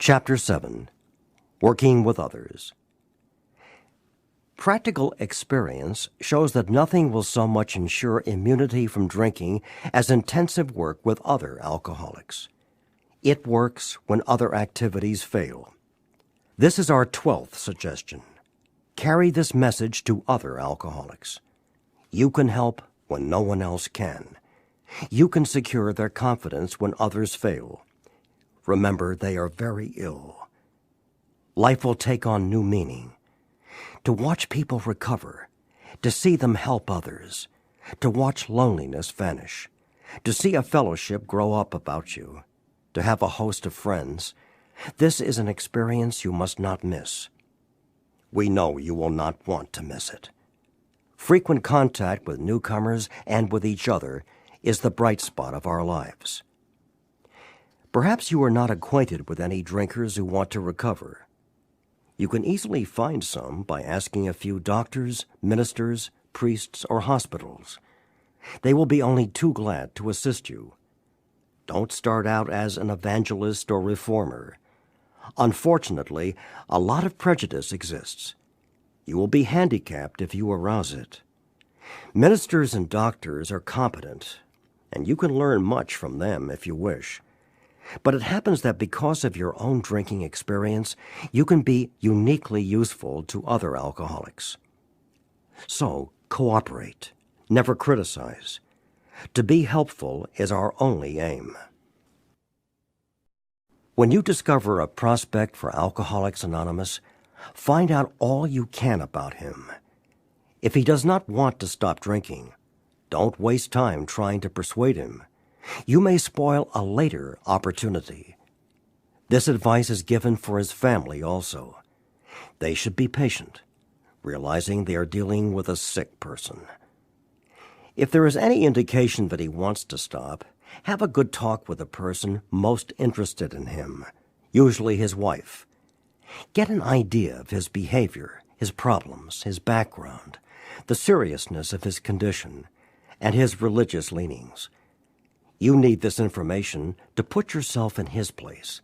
Chapter 7. Working with Others. Practical experience shows that nothing will so much ensure immunity from drinking as intensive work with other alcoholics. It works when other activities fail. This is our 12th suggestion. Carry this message to other alcoholics. You can help when no one else can. You can secure their confidence when others fail. Remember, they are very ill. Life will take on new meaning. To watch people recover, to see them help others, to watch loneliness vanish, to see a fellowship grow up about you, to have a host of friends, this is an experience you must not miss. We know you will not want to miss it. Frequent contact with newcomers and with each other is the bright spot of our lives. Perhaps you are not acquainted with any drinkers who want to recover. You can easily find some by asking a few doctors, ministers, priests, or hospitals. They will be only too glad to assist you. Don't start out as an evangelist or reformer. Unfortunately, a lot of prejudice exists. You will be handicapped if you arouse it. Ministers and doctors are competent, and you can learn much from them if you wish. But it happens that because of your own drinking experience, you can be uniquely useful to other alcoholics. So, cooperate. Never criticize. To be helpful is our only aim. When you discover a prospect for Alcoholics Anonymous, find out all you can about him. If he does not want to stop drinking, don't waste time trying to persuade him. You may spoil a later opportunity. This advice is given for his family also. They should be patient, realizing they are dealing with a sick person. If there is any indication that he wants to stop, have a good talk with the person most interested in him, usually his wife. Get an idea of his behavior, his problems, his background, the seriousness of his condition, and his religious leanings. You need this information to put yourself in his place,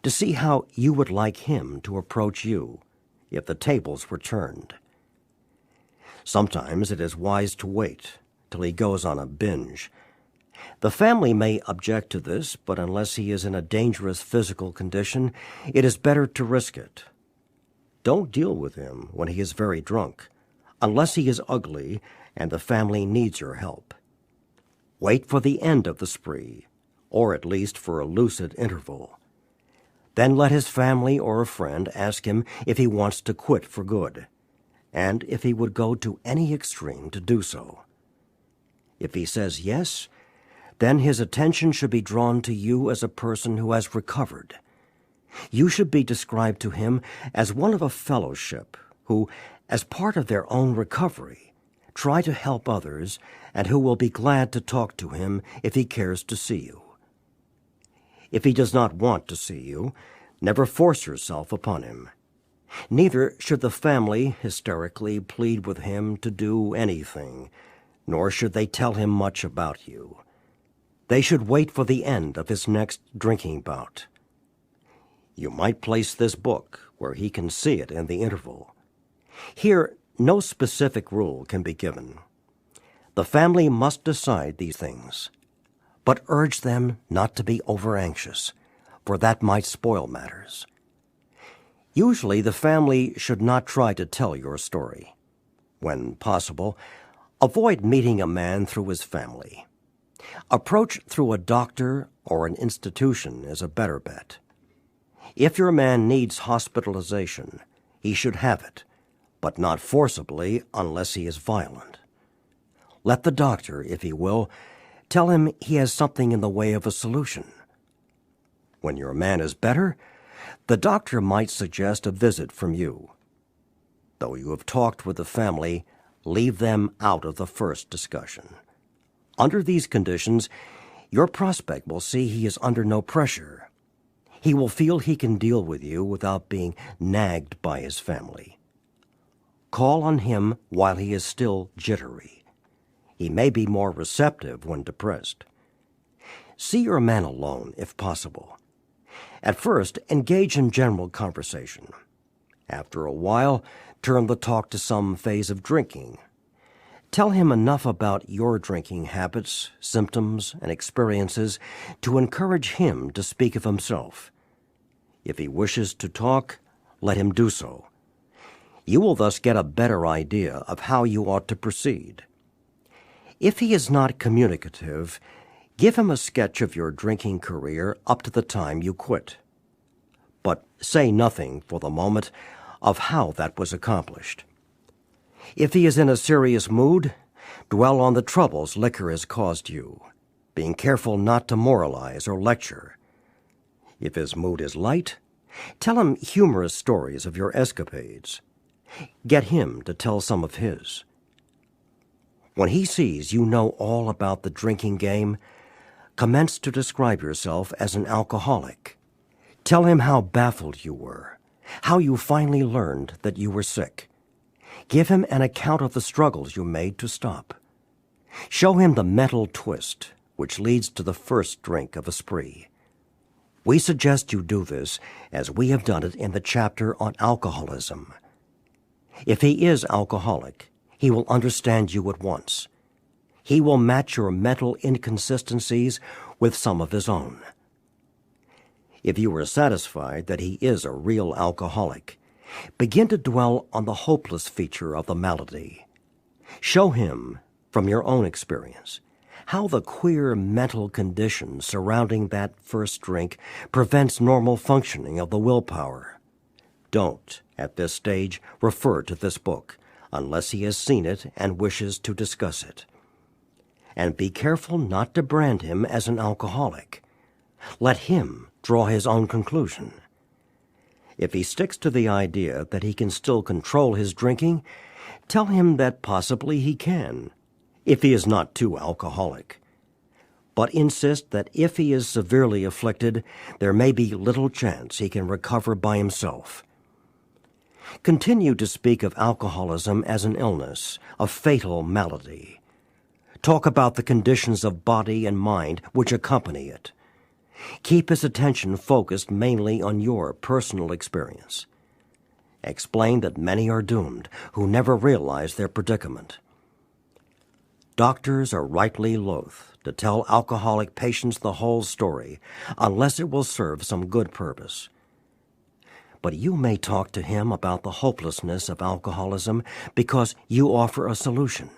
to see how you would like him to approach you if the tables were turned. Sometimes it is wise to wait till he goes on a binge. The family may object to this, but unless he is in a dangerous physical condition, it is better to risk it. Don't deal with him when he is very drunk, unless he is ugly and the family needs your help. Wait for the end of the spree, or at least for a lucid interval. Then let his family or a friend ask him if he wants to quit for good, and if he would go to any extreme to do so. If he says yes, then his attention should be drawn to you as a person who has recovered. You should be described to him as one of a fellowship who, as part of their own recovery, try to help others, and who will be glad to talk to him if he cares to see you. If he does not want to see you, never force yourself upon him. Neither should the family hysterically plead with him to do anything, nor should they tell him much about you. They should wait for the end of his next drinking bout. You might place this book where he can see it in the interval. Here, no specific rule can be given. The family must decide these things, but urge them not to be over-anxious, for that might spoil matters. Usually, the family should not try to tell your story. When possible, avoid meeting a man through his family. Approach through a doctor or an institution is a better bet. If your man needs hospitalization, he should have it, but not forcibly unless he is violent. Let the doctor, if he will, tell him he has something in the way of a solution. When your man is better, the doctor might suggest a visit from you. Though you have talked with the family, leave them out of the first discussion. Under these conditions, your prospect will see he is under no pressure. He will feel he can deal with you without being nagged by his family. Call on him while he is still jittery. He may be more receptive when depressed. See your man alone, if possible. At first, engage in general conversation. After a while, turn the talk to some phase of drinking. Tell him enough about your drinking habits, symptoms, and experiences to encourage him to speak of himself. If he wishes to talk, let him do so. You will thus get a better idea of how you ought to proceed. If he is not communicative, give him a sketch of your drinking career up to the time you quit. But say nothing, for the moment, of how that was accomplished. If he is in a serious mood, dwell on the troubles liquor has caused you, being careful not to moralize or lecture. If his mood is light, tell him humorous stories of your escapades. Get him to tell some of his. When he sees you know all about the drinking game, commence to describe yourself as an alcoholic. Tell him how baffled you were, how you finally learned that you were sick. Give him an account of the struggles you made to stop. Show him the mental twist which leads to the first drink of a spree. We suggest you do this as we have done it in the chapter on alcoholism. If he is alcoholic, he will understand you at once. He will match your mental inconsistencies with some of his own. If you are satisfied that he is a real alcoholic, begin to dwell on the hopeless feature of the malady. Show him, from your own experience, how the queer mental condition surrounding that first drink prevents normal functioning of the willpower. Don't, at this stage, refer to this book unless he has seen it and wishes to discuss it. And be careful not to brand him as an alcoholic. Let him draw his own conclusion. If he sticks to the idea that he can still control his drinking, tell him that possibly he can, if he is not too alcoholic. But insist that if he is severely afflicted, there may be little chance he can recover by himself. Continue to speak of alcoholism as an illness, a fatal malady. Talk about the conditions of body and mind which accompany it. Keep his attention focused mainly on your personal experience. Explain that many are doomed who never realize their predicament. Doctors are rightly loath to tell alcoholic patients the whole story unless it will serve some good purpose. But you may talk to him about the hopelessness of alcoholism because you offer a solution.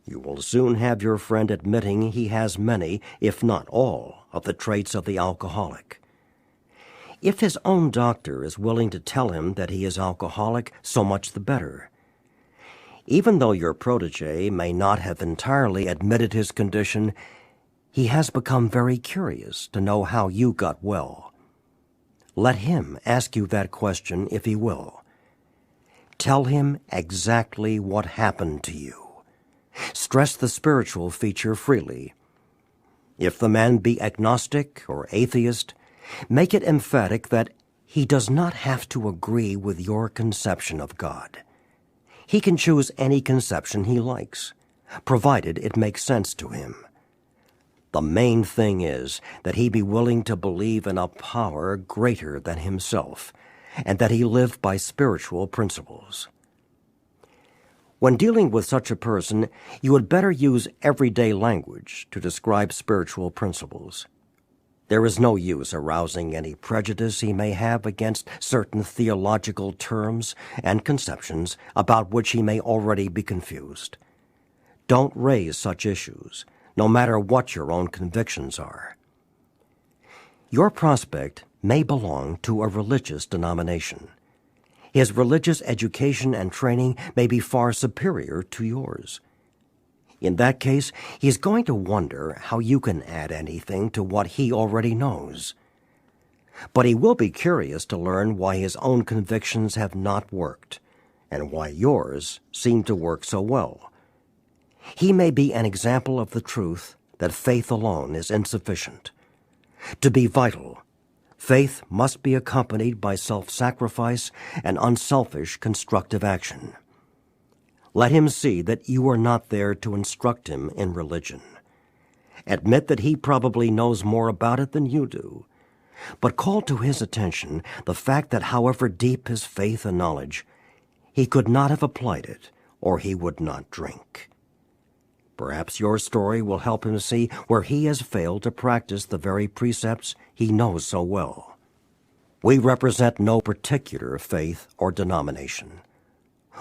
You will soon have your friend admitting he has many, if not all, of the traits of the alcoholic. If his own doctor is willing to tell him that he is alcoholic, so much the better. Even though your protege may not have entirely admitted his condition, he has become very curious to know how you got well. Let him ask you that question if he will. Tell him exactly what happened to you. Stress the spiritual feature freely. If the man be agnostic or atheist, make it emphatic that he does not have to agree with your conception of God. He can choose any conception he likes, provided it makes sense to him. The main thing is that he be willing to believe in a power greater than himself, and that he live by spiritual principles. When dealing with such a person, you had better use everyday language to describe spiritual principles. There is no use arousing any prejudice he may have against certain theological terms and conceptions about which he may already be confused. Don't raise such issues, no matter what your own convictions are. Your prospect may belong to a religious denomination. His religious education and training may be far superior to yours. In that case, he is going to wonder how you can add anything to what he already knows. But he will be curious to learn why his own convictions have not worked, and why yours seem to work so well. He may be an example of the truth that faith alone is insufficient. To be vital, faith must be accompanied by self-sacrifice and unselfish constructive action. Let him see that you are not there to instruct him in religion. Admit that he probably knows more about it than you do, but call to his attention the fact that however deep his faith and knowledge, he could not have applied it, or he would not drink. Perhaps your story will help him see where he has failed to practice the very precepts he knows so well. We represent no particular faith or denomination.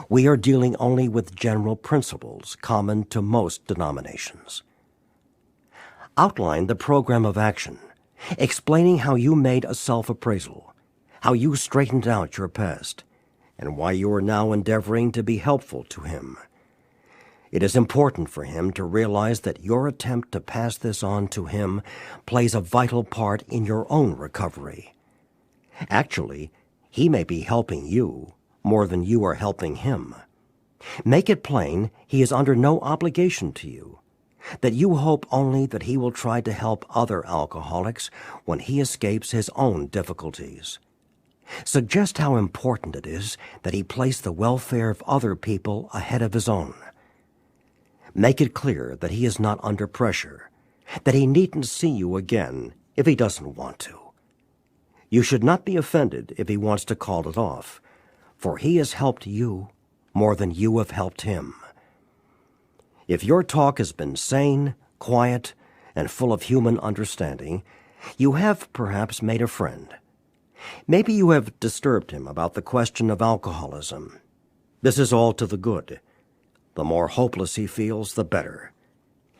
We are dealing only with general principles common to most denominations. Outline the program of action, explaining how you made a self-appraisal, how you straightened out your past, and why you are now endeavoring to be helpful to him. It is important for him to realize that your attempt to pass this on to him plays a vital part in your own recovery. Actually, he may be helping you more than you are helping him. Make it plain he is under no obligation to you, that you hope only that he will try to help other alcoholics when he escapes his own difficulties. Suggest how important it is that he place the welfare of other people ahead of his own. Make it clear that he is not under pressure, that he needn't see you again if he doesn't want to. You should not be offended if he wants to call it off, for he has helped you more than you have helped him. If your talk has been sane, quiet, and full of human understanding, you have perhaps made a friend. Maybe you have disturbed him about the question of alcoholism. This is all to the good. The more hopeless he feels, the better.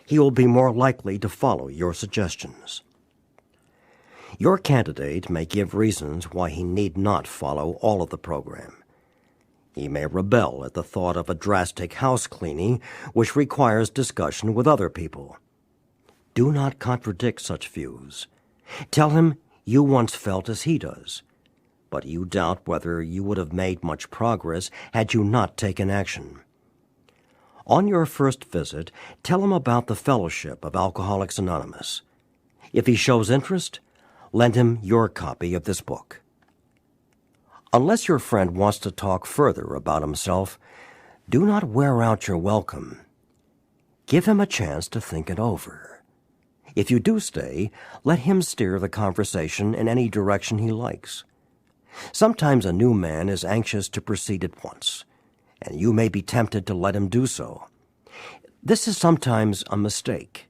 He will be more likely to follow your suggestions. Your candidate may give reasons why he need not follow all of the program. He may rebel at the thought of a drastic house cleaning which requires discussion with other people. Do not contradict such views. Tell him you once felt as he does, but you doubt whether you would have made much progress had you not taken action. On your first visit, tell him about the Fellowship of Alcoholics Anonymous. If he shows interest, lend him your copy of this book. Unless your friend wants to talk further about himself, do not wear out your welcome. Give him a chance to think it over. If you do stay, let him steer the conversation in any direction he likes. Sometimes a new man is anxious to proceed at once, and you may be tempted to let him do so. This is sometimes a mistake.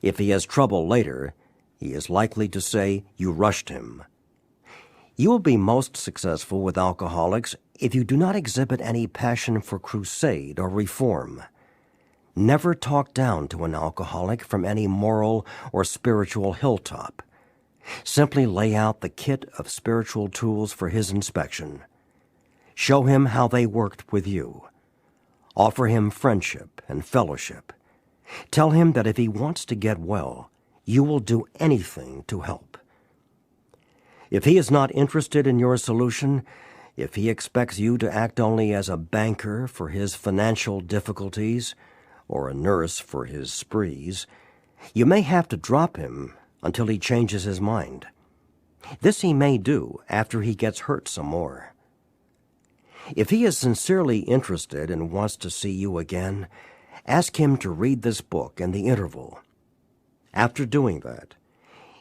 If he has trouble later, he is likely to say you rushed him. You will be most successful with alcoholics if you do not exhibit any passion for crusade or reform. Never talk down to an alcoholic from any moral or spiritual hilltop. Simply lay out the kit of spiritual tools for his inspection. Show him how they worked with you. Offer him friendship and fellowship. Tell him that if he wants to get well, you will do anything to help. If he is not interested in your solution, if he expects you to act only as a banker for his financial difficulties or a nurse for his sprees, you may have to drop him until he changes his mind. This he may do after he gets hurt some more. If he is sincerely interested and wants to see you again, ask him to read this book in the interval. After doing that,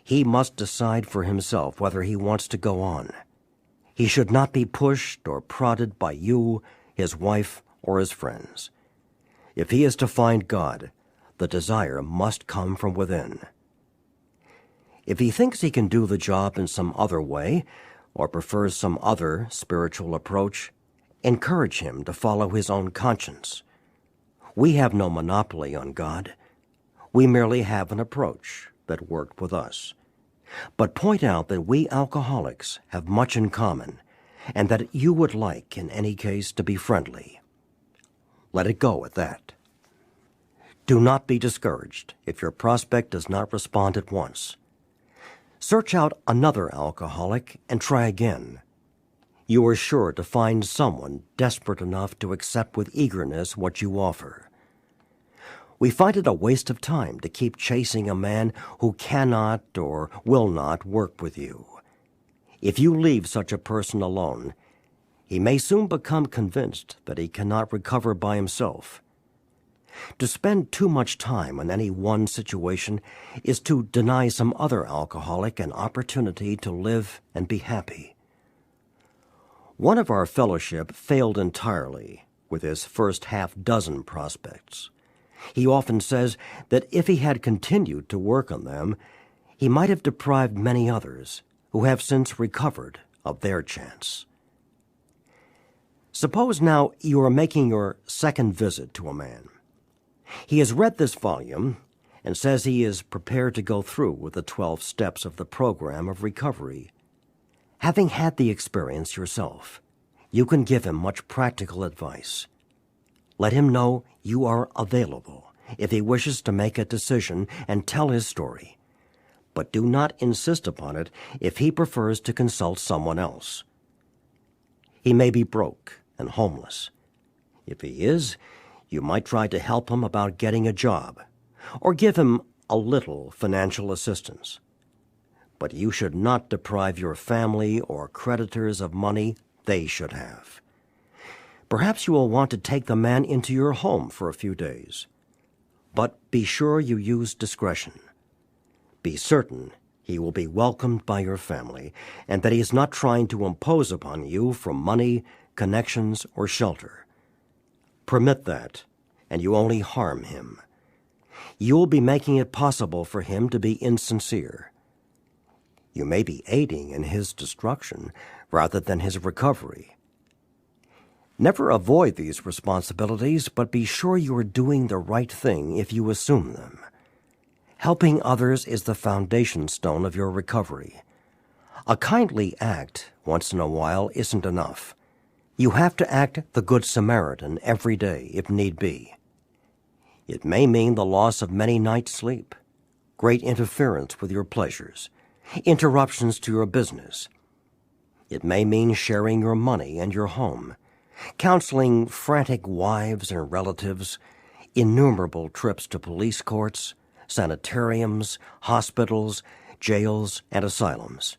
he must decide for himself whether he wants to go on. He should not be pushed or prodded by you, his wife, or his friends. If he is to find God, the desire must come from within. If he thinks he can do the job in some other way, or prefers some other spiritual approach, encourage him to follow his own conscience. We have no monopoly on God. We merely have an approach that worked with us. But point out that we alcoholics have much in common, and that you would like, in any case, to be friendly. Let it go at that. Do not be discouraged if your prospect does not respond at once. Search out another alcoholic and try again. You are sure to find someone desperate enough to accept with eagerness what you offer. We find it a waste of time to keep chasing a man who cannot or will not work with you. If you leave such a person alone, he may soon become convinced that he cannot recover by himself. To spend too much time on any one situation is to deny some other alcoholic an opportunity to live and be happy. One of our fellowship failed entirely with his first half-dozen prospects. He often says that if he had continued to work on them, he might have deprived many others who have since recovered of their chance. Suppose now you are making your second visit to a man. He has read this volume and says he is prepared to go through with the 12 steps of the program of recovery. Having had the experience yourself, you can give him much practical advice. Let him know you are available if he wishes to make a decision and tell his story. But do not insist upon it if he prefers to consult someone else. He may be broke and homeless. If he is, you might try to help him about getting a job, or give him a little financial assistance. But you should not deprive your family or creditors of money they should have. Perhaps you will want to take the man into your home for a few days. But be sure you use discretion. Be certain he will be welcomed by your family, and that he is not trying to impose upon you for money, connections, or shelter. Permit that, and you only harm him. You will be making it possible for him to be insincere. You may be aiding in his destruction rather than his recovery. Never avoid these responsibilities, but be sure you are doing the right thing if you assume them. Helping others is the foundation stone of your recovery. A kindly act once in a while isn't enough. You have to act the Good Samaritan every day, if need be. It may mean the loss of many nights' sleep, great interference with your pleasures, interruptions to your business. It may mean sharing your money and your home, counseling frantic wives and relatives, innumerable trips to police courts, sanitariums, hospitals, jails, and asylums.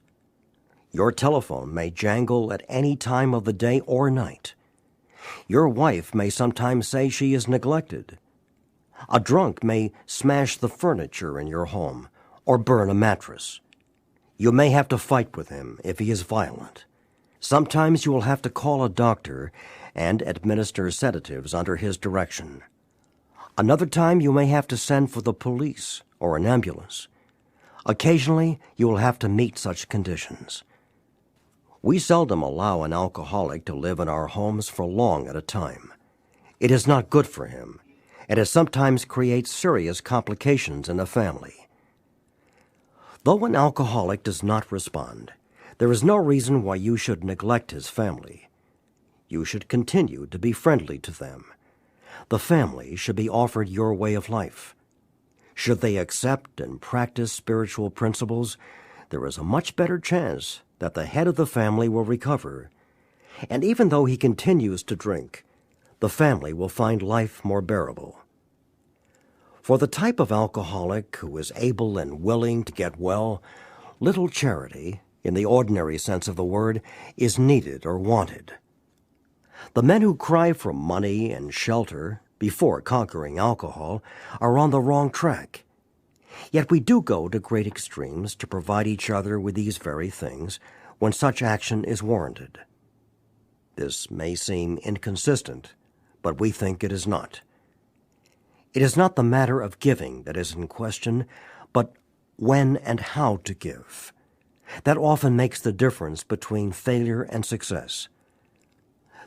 Your telephone may jangle at any time of the day or night. Your wife may sometimes say she is neglected. A drunk may smash the furniture in your home or burn a mattress. You may have to fight with him if he is violent. Sometimes you will have to call a doctor and administer sedatives under his direction. Another time you may have to send for the police or an ambulance. Occasionally you will have to meet such conditions. We seldom allow an alcoholic to live in our homes for long at a time. It is not good for him, and it sometimes creates serious complications in a family. Though an alcoholic does not respond, there is no reason why you should neglect his family. You should continue to be friendly to them. The family should be offered your way of life. Should they accept and practice spiritual principles, there is a much better chance that the head of the family will recover. And even though he continues to drink, the family will find life more bearable. For the type of alcoholic who is able and willing to get well, little charity, in the ordinary sense of the word, is needed or wanted. The men who cry for money and shelter before conquering alcohol are on the wrong track. Yet we do go to great extremes to provide each other with these very things when such action is warranted. This may seem inconsistent, but we think it is not. It is not the matter of giving that is in question, but when and how to give. That often makes the difference between failure and success.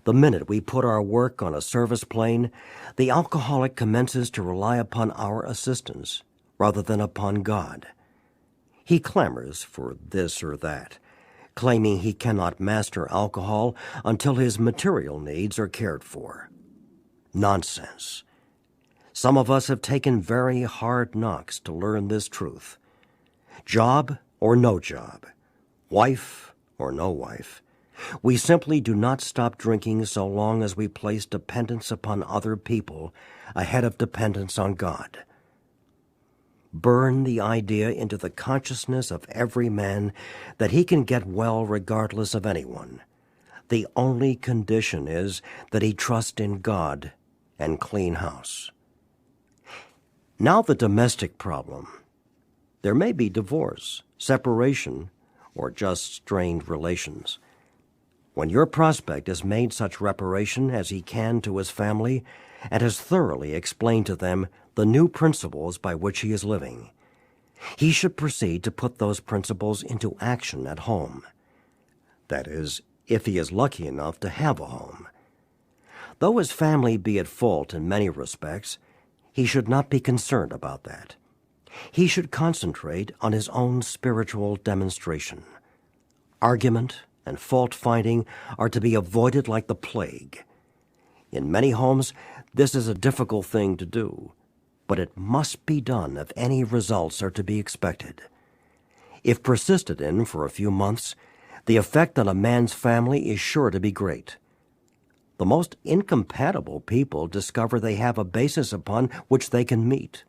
The minute we put our work on a service plane, the alcoholic commences to rely upon our assistance rather than upon God. He clamors for this or that, claiming he cannot master alcohol until his material needs are cared for. Nonsense. Some of us have taken very hard knocks to learn this truth. Job or no job, wife or no wife, we simply do not stop drinking so long as we place dependence upon other people ahead of dependence on God. Burn the idea into the consciousness of every man that he can get well regardless of anyone. The only condition is that he trust in God and clean house. Now the domestic problem. There may be divorce, separation, or just strained relations. When your prospect has made such reparation as he can to his family and has thoroughly explained to them the new principles by which he is living, he should proceed to put those principles into action at home. That is, if he is lucky enough to have a home. Though his family be at fault in many respects, he should not be concerned about that. He should concentrate on his own spiritual demonstration. Argument and fault-finding are to be avoided like the plague. In many homes, this is a difficult thing to do, but it must be done if any results are to be expected. If persisted in for a few months, the effect on a man's family is sure to be great. The most incompatible people discover they have a basis upon which they can meet.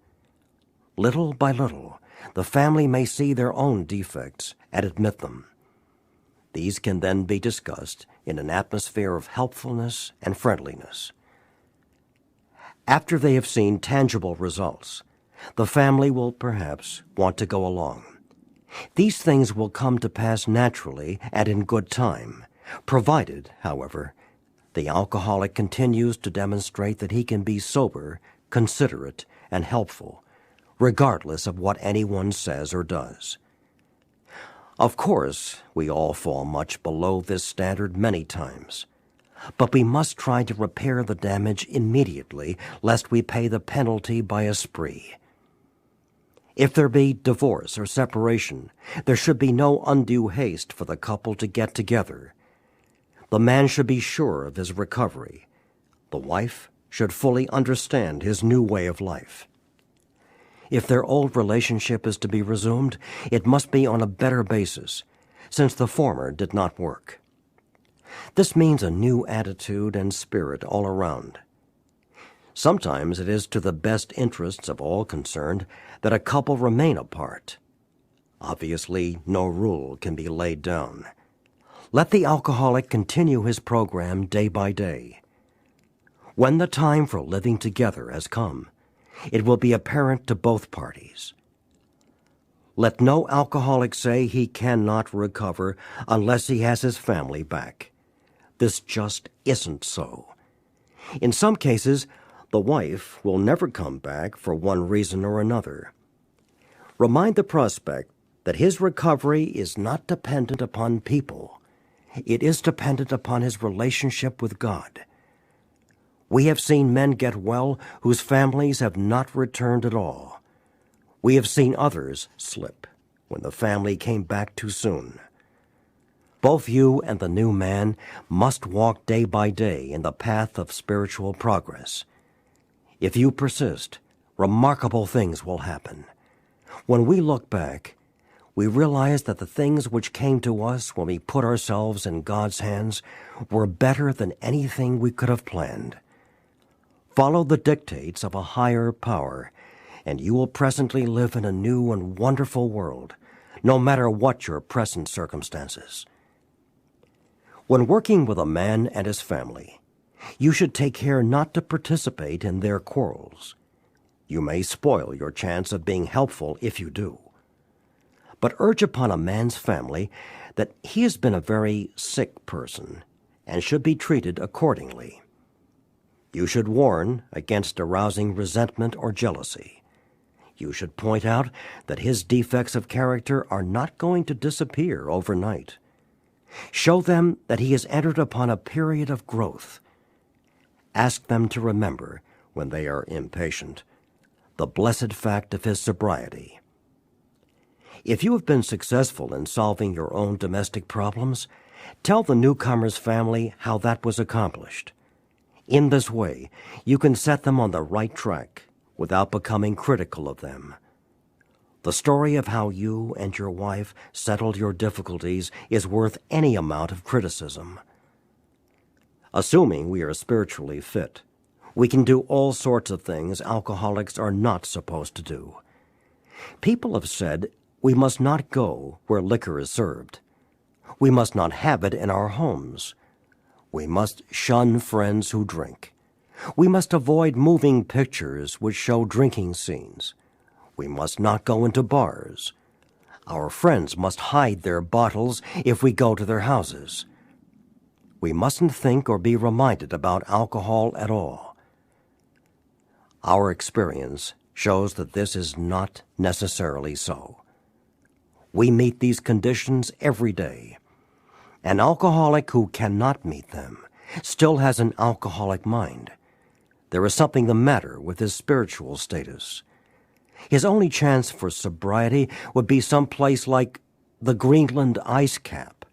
Little by little, the family may see their own defects and admit them. These can then be discussed in an atmosphere of helpfulness and friendliness. After they have seen tangible results, the family will perhaps want to go along. These things will come to pass naturally and in good time, provided, however, the alcoholic continues to demonstrate that he can be sober, considerate, and helpful, regardless of what anyone says or does. Of course, we all fall much below this standard many times, but we must try to repair the damage immediately, lest we pay the penalty by a spree. If there be divorce or separation, there should be no undue haste for the couple to get together. The man should be sure of his recovery. The wife should fully understand his new way of life. If their old relationship is to be resumed, it must be on a better basis, since the former did not work. This means a new attitude and spirit all around. Sometimes it is to the best interests of all concerned that a couple remain apart. Obviously, no rule can be laid down. Let the alcoholic continue his program day by day. When the time for living together has come, it will be apparent to both parties. Let no alcoholic say he cannot recover unless he has his family back. This just isn't so. In some cases, the wife will never come back for one reason or another. Remind the prospect that his recovery is not dependent upon people. It is dependent upon his relationship with God. We have seen men get well whose families have not returned at all. We have seen others slip when the family came back too soon. Both you and the new man must walk day by day in the path of spiritual progress. If you persist, remarkable things will happen. When we look back, we realize that the things which came to us when we put ourselves in God's hands were better than anything we could have planned. Follow the dictates of a higher power, and you will presently live in a new and wonderful world, no matter what your present circumstances. When working with a man and his family, you should take care not to participate in their quarrels. You may spoil your chance of being helpful if you do. But urge upon a man's family that he has been a very sick person and should be treated accordingly. You should warn against arousing resentment or jealousy. You should point out that his defects of character are not going to disappear overnight. Show them that he has entered upon a period of growth. Ask them to remember, when they are impatient, the blessed fact of his sobriety. If you have been successful in solving your own domestic problems, tell the newcomer's family how that was accomplished. In this way, you can set them on the right track without becoming critical of them. The story of how you and your wife settled your difficulties is worth any amount of criticism. Assuming we are spiritually fit, we can do all sorts of things alcoholics are not supposed to do. People have said we must not go where liquor is served. We must not have it in our homes. We must shun friends who drink. We must avoid moving pictures which show drinking scenes. We must not go into bars. Our friends must hide their bottles if we go to their houses. We mustn't think or be reminded about alcohol at all. Our experience shows that this is not necessarily so. We meet these conditions every day. An alcoholic who cannot meet them still has an alcoholic mind. There is something the matter with his spiritual status. His only chance for sobriety would be some place like the Greenland ice cap,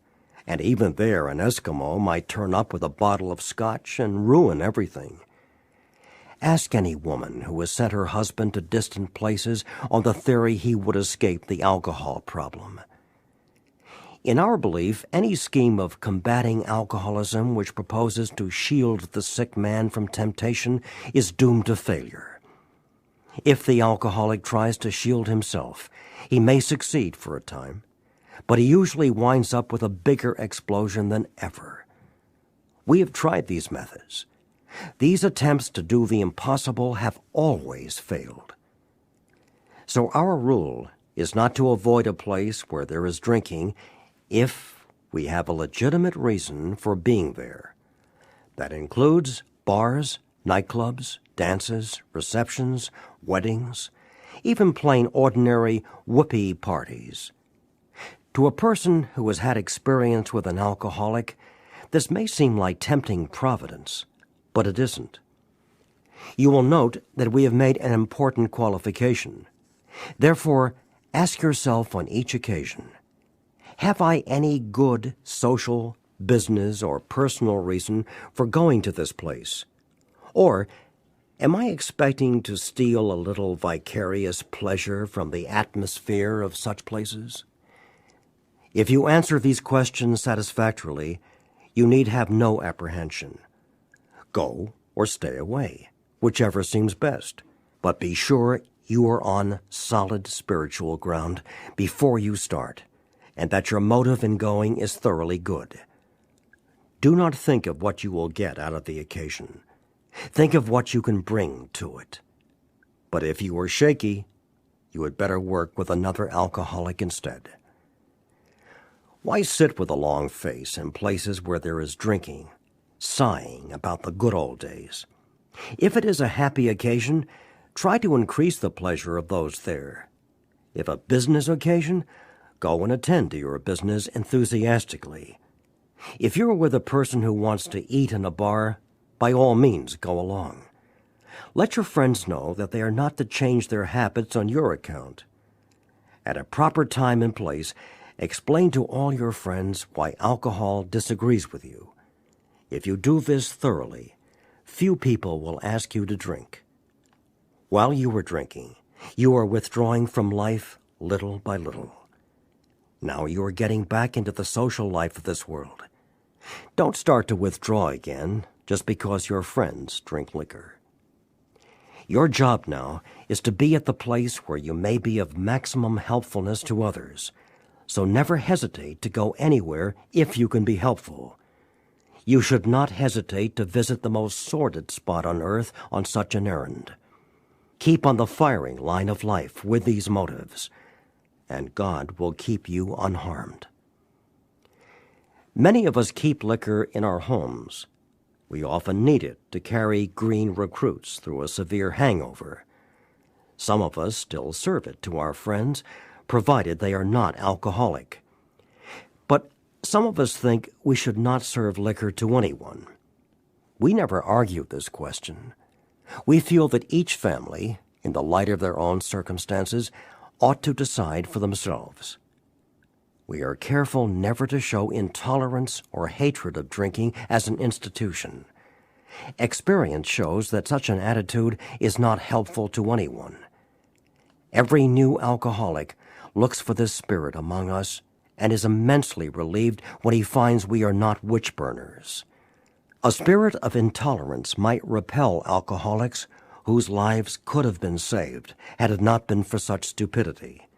and even there an Eskimo might turn up with a bottle of scotch and ruin everything. Ask any woman who has sent her husband to distant places on the theory he would escape the alcohol problem. In our belief, any scheme of combating alcoholism which proposes to shield the sick man from temptation is doomed to failure. If the alcoholic tries to shield himself, he may succeed for a time, but he usually winds up with a bigger explosion than ever. We have tried these methods. These attempts to do the impossible have always failed. So our rule is not to avoid a place where there is drinking if we have a legitimate reason for being there. That includes bars, nightclubs, dances, receptions, weddings, even plain ordinary whoopee parties. To a person who has had experience with an alcoholic, this may seem like tempting providence, but it isn't. You will note that we have made an important qualification. Therefore, ask yourself on each occasion, have I any good social, business, or personal reason for going to this place? Or am I expecting to steal a little vicarious pleasure from the atmosphere of such places? If you answer these questions satisfactorily, you need have no apprehension. Go or stay away, whichever seems best, but be sure you are on solid spiritual ground before you start, and that your motive in going is thoroughly good. Do not think of what you will get out of the occasion. Think of what you can bring to it. But if you are shaky, you had better work with another alcoholic instead. Why sit with a long face in places where there is drinking, sighing about the good old days? If it is a happy occasion, try to increase the pleasure of those there. If a business occasion, go and attend to your business enthusiastically. If you're with a person who wants to eat in a bar, by all means go along. Let your friends know that they are not to change their habits on your account. At a proper time and place, explain to all your friends why alcohol disagrees with you. If you do this thoroughly, few people will ask you to drink. While you are drinking, you are withdrawing from life little by little. Now you are getting back into the social life of this world. Don't start to withdraw again just because your friends drink liquor. Your job now is to be at the place where you may be of maximum helpfulness to others, so never hesitate to go anywhere if you can be helpful. You should not hesitate to visit the most sordid spot on earth on such an errand. Keep on the firing line of life with these motives, and God will keep you unharmed. Many of us keep liquor in our homes. We often need it to carry green recruits through a severe hangover. Some of us still serve it to our friends, provided they are not alcoholic. But some of us think we should not serve liquor to anyone. We never argue this question. We feel that each family, in the light of their own circumstances, ought to decide for themselves. We are careful never to show intolerance or hatred of drinking as an institution. Experience shows that such an attitude is not helpful to anyone. Every new alcoholic looks for this spirit among us and is immensely relieved when he finds we are not witch-burners. A spirit of intolerance might repel alcoholics whose lives could have been saved had it not been for such stupidity.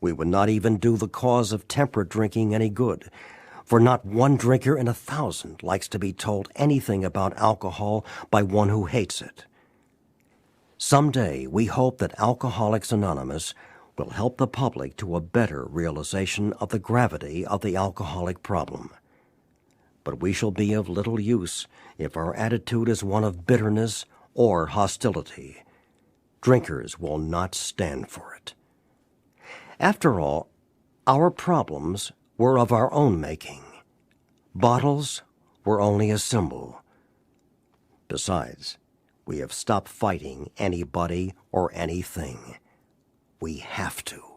We would not even do the cause of temperate drinking any good, for not one drinker in 1,000 likes to be told anything about alcohol by one who hates it. Someday, we hope that Alcoholics Anonymous will help the public to a better realization of the gravity of the alcoholic problem. But we shall be of little use if our attitude is one of bitterness or hostility. Drinkers will not stand for it. After all, our problems were of our own making. Bottles were only a symbol. Besides, we have stopped fighting anybody or anything. We have to.